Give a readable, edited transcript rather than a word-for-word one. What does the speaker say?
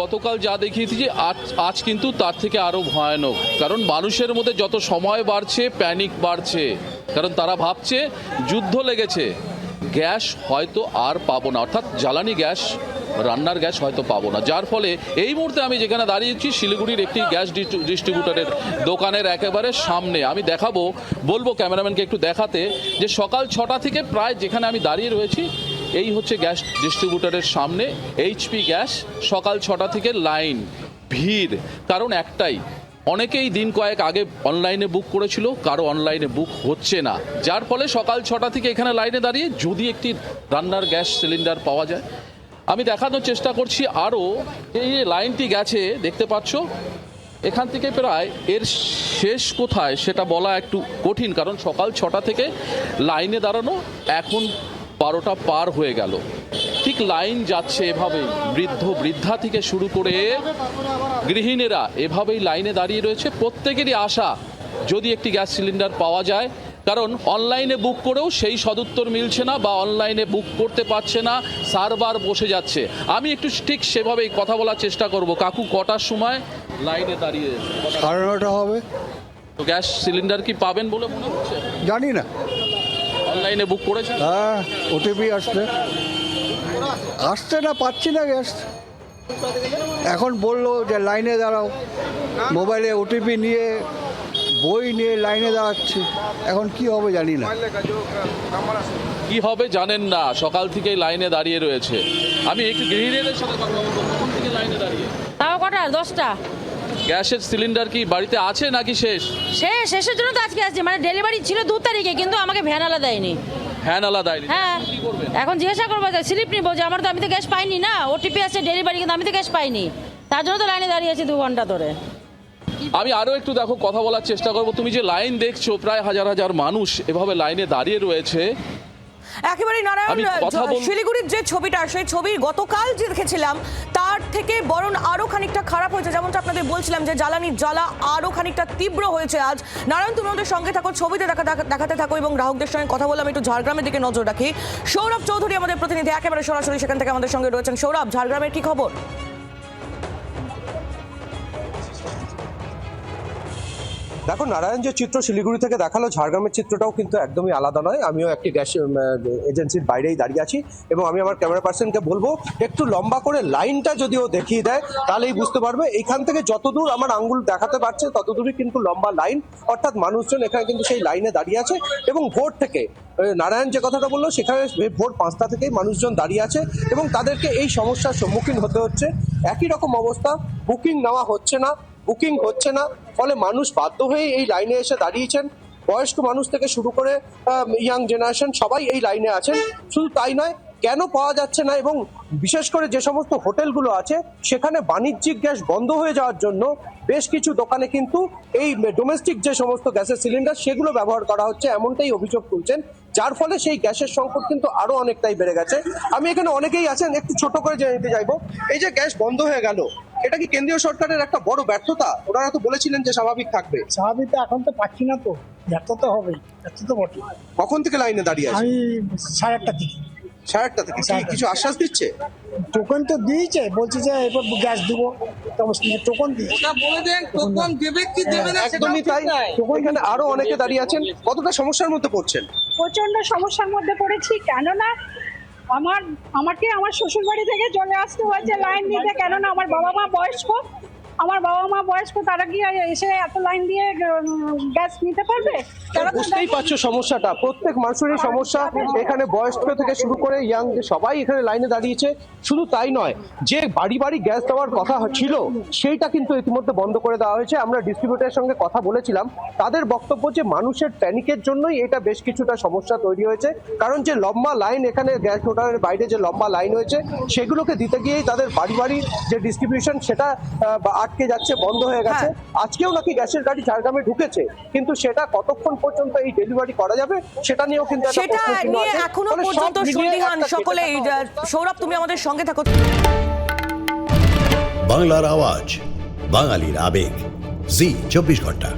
গতকাল যা দেখিয়েছি যে আজ কিন্তু তার থেকে আরো ভয়ানক, কারণ মানুষের মধ্যে যত সময় বাড়ছে প্যানিক বাড়ছে, কারণ তারা ভাবছে যুদ্ধ লেগেছে, গ্যাস হয়তো আর পাবো না, অর্থাৎ জ্বালানি গ্যাস, রান্নার গ্যাস হয়তো পাবো না। যার ফলে এই মুহূর্তে আমি যেখানে দাঁড়িয়েছি শিলিগুড়ির একটি গ্যাস ডিস্ট্রিবিউটারের দোকানের একেবারে সামনে, আমি দেখাবো, বলবো ক্যামেরাম্যানকে একটু দেখাতে যে সকাল 6টা থেকে প্রায় যেখানে আমি দাঁড়িয়ে রয়েছি এই হচ্ছে গ্যাস ডিস্ট্রিবিউটারের সামনে এইচপি গ্যাস। সকাল 6টা থেকে লাইন, ভিড়, কারণ একটাই, অনেকেই দিন কয়েক আগে অনলাইনে বুক করেছিল, কারো অনলাইনে বুক হচ্ছে না, যার ফলে সকাল 6টা থেকে এখানে লাইনে দাঁড়িয়ে যদি একটি রান্নার গ্যাস সিলিন্ডার পাওয়া যায়। আমি দেখানোর চেষ্টা করছি আরও, এই যে লাইনটি গেছে দেখতে পাচ্ছ, এখান থেকে প্রায় এর শেষ কোথায় সেটা বলা একটু কঠিন, কারণ সকাল 6টা থেকে লাইনে দাঁড়ানো, এখন 12টা পার হয়ে গেল, ঠিক লাইন যাচ্ছে এভাবেই, বৃদ্ধা থেকে শুরু করে গৃহিণীরা এভাবেই লাইনে দাঁড়িয়ে রয়েছে। প্রত্যেকেরই আশা যদি একটি গ্যাস সিলিন্ডার পাওয়া যায়, কারণ অনলাইনে বুক করেও সেই সদুত্তর মিলছে না, বা অনলাইনে বুক করতে পারছে না, সার্ভার বসে যাচ্ছে। আমি একটু ঠিক সেভাবেই কথা বলার চেষ্টা করব। কাকু, কটার সময় লাইনে দাঁড়িয়ে? 9:30 হবে। তো গ্যাস সিলিন্ডার কি পাবেন বলে মনে হচ্ছে? জানি না। অনলাইনে বুক করেছেন? হ্যাঁ, ওটিপি আসছে না, পাচ্ছি না গ্যাস। এখন বললো যে লাইনে দাঁড়াও, মোবাইলে ওটিপি নিয়ে বই নিয়ে লাইনে দাঁড়াচ্ছি, এখন কি হবে জানি না। কি হবে জানেন না, সকাল থেকেই লাইনে দাঁড়িয়ে রয়েছে। আমি একটু গৃহিণীদের সাথে কথা বলবো, কখন থেকে লাইনে দাঁড়িয়ে? তাও কটা? 10টা। গ্যাসের সিলিন্ডার কি বাড়িতে আছে নাকি শেষ? শেষের জন্য তো আজকে আসছে, মানে ডেলিভারি ছিল 2 তারিখে, কিন্তু আমাকে ভ্যান দেয়নি। ভ্যান দেয়নি? হ্যাঁ, কি করবেন এখন জিজ্ঞাসা করবো, স্লিপ নিবো যে আমি তো গ্যাস পাইনি না, ওটিপি আছে ডেলিভারি, কিন্তু আমি তো গ্যাস পাইনি, তার জন্য তো লাইনে দাঁড়িয়ে আছি 2 ঘন্টা ধরে। আমি আরো একটু দেখো কথা বলার চেষ্টা করব। তুমি যে লাইন দেখছো, প্রায় হাজার হাজার মানুষ এভাবে লাইনে দাঁড়িয়ে রয়েছে। একেবারেই নারায়ণ, শিলিগুড়ির যে ছবিটা, সেই ছবি গতকাল যে দেখেছিলাম তার থেকে বরং আরো খানিকটা খারাপ হয়েছে। যেমনটা আপনাদের বলছিলাম যে জ্বালানির জ্বালা আরো খানিকটা তীব্র হয়েছে আজ। নারায়ণ, তুমি আমাদের সঙ্গে থাকো, ছবিতে দেখাতে থাকো এবং গ্রাহকদের সঙ্গে কথা বললাম। একটু ঝাড়গ্রামের দিকে নজর রাখি। সৌরভ চৌধুরী আমাদের প্রতিনিধি একেবারে সরাসরি সেখান থেকে আমাদের সঙ্গে রয়েছেন। সৌরভ, ঝাড়গ্রামের কি খবর? দেখো নারায়ণ, যে চিত্র শিলিগুড়ি থেকে দেখালো, ঝাড়গ্রামের চিত্রটাও কিন্তু একদমই আলাদা নয়। আমিও একটি গ্যাস এজেন্সির বাইরেই দাঁড়িয়ে আছি এবং আমি আমার ক্যামেরা পার্সনকে বলবো একটু লম্বা করে লাইনটা যদিও দেখিয়ে দেয় তাহলেই বুঝতে পারবে। এইখান থেকে যতদূর আমার আঙ্গুল দেখাতে পারছে ততদূরই কিন্তু লম্বা লাইন, অর্থাৎ মানুষজন এখানে কিন্তু সেই লাইনে দাঁড়িয়ে আছে। এবং ভোর থেকে নারায়ণ যে কথাটা বললো, সেখানে ভোর 5টা থেকেই মানুষজন দাঁড়িয়ে আছে এবং তাদেরকে এই সমস্যার সম্মুখীন হতে হচ্ছে। একই রকম অবস্থা, বুকিং নেওয়া হচ্ছে না, বুকিং হচ্ছে না, ফলে মানুষ বাধ্য হয়ে এই লাইনে এসে দাঁড়িয়েছেন। বয়স্ক মানুষ থেকে শুরু করে ইয়াং জেনারেশন সবাই এই লাইনে আছেন। শুধু তাই নয়, কেন পাওয়া যাচ্ছে না এবং বিশেষ করে যে সমস্ত হোটেলগুলো আছে সেখানে বাণিজ্যিক গ্যাস বন্ধ হয়ে যাওয়ার জন্য বেশ কিছু দোকানে কিন্তু এই ডোমেস্টিক যে সমস্ত গ্যাসের সিলিন্ডার সেগুলো ব্যবহার করা হচ্ছে, এমনটাই অভিযোগ তুলছেন, যার ফলে সেই গ্যাসের সংকট কিন্তু আরো অনেকটাই বেড়ে গেছে। আমি এখানে অনেকেই আছেন, একটু ছোট করে জেনে নিতে চাইবো, এই যে গ্যাস বন্ধ হয়ে গেল, এটা কি কেন্দ্রীয় সরকারের একটা বড় ব্যর্থতা? ওনারা তো বলেছিলেন যে স্বাভাবিক থাকবে। স্বাভাবিক তো এখন তো পাচ্ছি না, তো ব্যর্থতা হবে, ব্যর্থতা বটে। কখন থেকে লাইনে দাঁড়িয়ে আছে? আমি 8:30 থেকে। 8:30 থেকে কিছু আশ্বাস দিচ্ছে? টোকন তো দিয়েছে, বলছে যে এরপর গ্যাস দেবো, টোকন দিয়েছে। একদমই তাই, এখানে আরো অনেকে দাঁড়িয়ে আছেন। কতটা সমস্যার মধ্যে পড়ছেন? প্রচন্ড সমস্যার মধ্যে পড়েছি, কেননা আমাকে আমার শ্বশুর বাড়ি থেকে চলে আসতে হয়েছে লাইন দিতে, কেননা আমার বাবা মা বয়স্ক, তারা কি এসে এত লাইন দিয়ে গ্যাস নিতে পারবে? বুঝতেই পারছো সমস্যাটা, প্রত্যেক মানুষেরই সমস্যা। এখানে বয়স্ক থেকে শুরু করে ইয়াং সবাই এখানে লাইনে দাঁড়িয়েছে। শুধু তাই নয়, যে বাড়ি বাড়ি গ্যাস দেওয়ার কথা ছিল সেইটা কিন্তু ইতিমধ্যে বন্ধ করে দেওয়া হয়েছে। আমরা ডিস্ট্রিবিউটারের সঙ্গে কথা বলেছিলাম, তাদের বক্তব্য যে মানুষের প্যানিকের জন্যই এটা বেশ কিছুটা সমস্যা তৈরি হয়েছে, কারণ যে লম্বা লাইন এখানে গ্যাস মোটরের বাইরে যে লম্বা লাইন হয়েছে সেগুলোকে দিতে গিয়েই তাদের বাড়ি বাড়ি যে ডিস্ট্রিবিউশন সেটা আটকে যাচ্ছে, বন্ধ হয়ে গেছে। আজকেও নাকি গ্যাসের গাড়ি ঝাড়গ্রামে ঢুকেছে, কিন্তু সেটা কতক্ষণ পর্যন্ত এই ডেলিভারি করা যাবে সেটা নিয়েও কিন্তু সেটা নিয়ে এখনো পর্যন্ত সন্দিহান সকলেই। সৌরভ, তুমি আমাদের সঙ্গে থাকো। বাংলার আওয়াজ, বাঙালির আবেগ, জি 24 ঘন্টা।